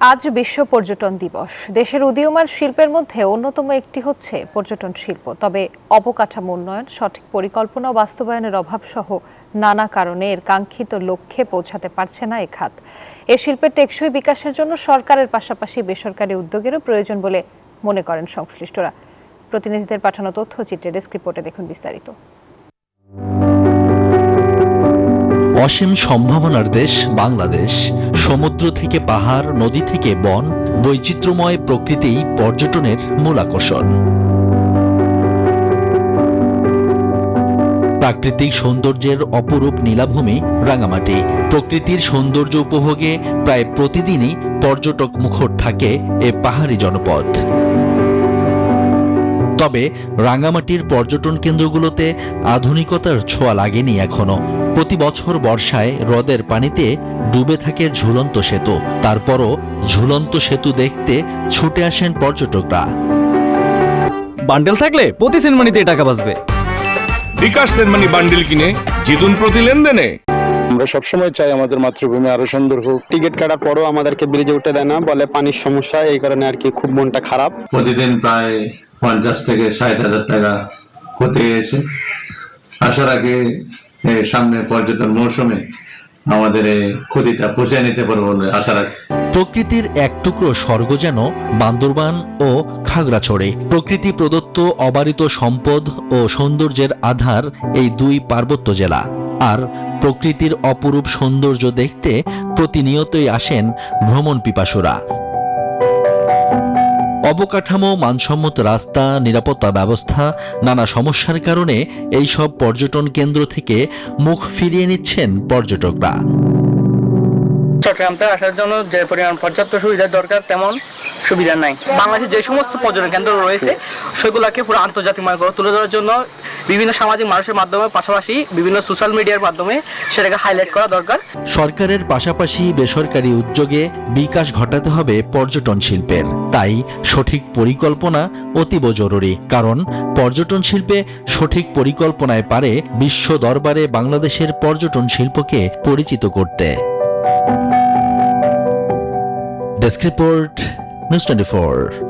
আজ বিশ্ব পর্যটন দিবস। দেশের উদীয়মান শিল্পের মধ্যে অন্যতম একটি হচ্ছে পর্যটন শিল্প। তবে অবকাঠামো উন্নয়ন, সঠিক পরিকল্পনা ও বাস্তবায়নের অভাব সহ নানা কারণে এর কাঙ্ক্ষিত লক্ষ্যে পৌঁছাতে পারছে না এ খাত। এ শিল্পের টেকসই বিকাশের জন্য সরকারের পাশাপাশি বেসরকারি উদ্যোগেরও প্রয়োজন বলে মনে করেন সংশ্লিষ্টরা। প্রতিনিধিদের পাঠানো তথ্যচিত্রে ডেস্ক রিপোর্টে দেখুন বিস্তারিত। অসীম সম্ভাবনার দেশ বাংলাদেশ। সমুদ্র থেকে পাহাড়, নদী থেকে বন, বৈচিত্র্যময় প্রকৃতি পর্যটনের মূল আকর্ষণ। প্রাকৃতিক সৌন্দর্যের অপরূপ নীলাভূমি রাঙামাটি। প্রকৃতির সৌন্দর্য উপভোগে প্রায় প্রতিদিনই পর্যটক মুখর থাকে এ পাহাড়ি জনপদ। তবে রাঙামাটির পর্যটন কেন্দ্রগুলোতে আধুনিকতার ছোঁয়া লাগেনি এখনো। প্রতি বছর বর্ষায় হ্রদের পানিতে ডুবে থাকে ঝুলন্ত সেতু। তারপরও ঝুলন্ত সেতু দেখতে ছুটে আসেন পর্যটকরা। বান্ডেল থাকলে প্রতি সেনমানিতে টাকা বাঁচবে। বিকাশ সেনমানি বান্ডেল কিনে জিতুন প্রতি লেনদেনে। আমরা সবসময় চাই আমাদের মাতৃভূমি আরো সুন্দর হোক। টিকিট কাটার পরও আমাদেরকে ব্রিজে উঠে দেয় না, বলে পানির সমস্যা, এই কারণে আর কি খুব মনটা খারাপ। প্রতিদিন প্রায় 50 থেকে 60,000 টাকা ক্ষতি হয়েছে। আসার আগে সামনে পর্যটন মৌসুমে আমাদের এই ক্ষতিটা পুষিয়ে নিতে পারবো বলে আশা রাখি। প্রকৃতির এক টুকরো স্বর্গ যেন বান্দরবান ও খাগড়াছড়ি। প্রকৃতি প্রদত্ত অবারিত সম্পদ ও সৌন্দর্যের আধার এই দুই পার্বত্য জেলা। আর প্রকৃতির অপরূপ সৌন্দর্য দেখতে প্রতিনিয়তই আসেন ভ্রমণ পিপাসুরা। অবকাঠামো, মানসম্মত রাস্তা, নিরাপত্তা ব্যবস্থা, নানা সমস্যার কারণে এই সব পর্যটন কেন্দ্র থেকে মুখ ফিরিয়ে নিচ্ছেন পর্যটকরা। চট্টগ্রামে আসার জন্য যে পরিমাণ পর্যাপ্ত সুবিধার দরকার তেমন সুবিধা নাই। বাংলাদেশের যে সমস্ত পর্যটন কেন্দ্র রয়েছে সেগুলোকে পুরো আন্তর্জাতিকময় করে তুলে ধরার জন্য বিভিন্ন সামাজিক মানুষের মাধ্যমে, পাশাপাশি বিভিন্ন সোশ্যাল মিডিয়ার মাধ্যমে সেটাকে হাইলাইট করা দরকার। সরকারের পাশাপাশি বেসরকারি উদ্যোগে বিকাশ ঘটাতে হবে পর্যটন শিল্পের। তাই সঠিক পরিকল্পনা অতীব জরুরি। কারণ পর্যটন শিল্পে সঠিক পরিকল্পনায় পারে বিশ্ব দরবারে বাংলাদেশের পর্যটন শিল্পকে পরিচিত করতে। Desk report, news 24।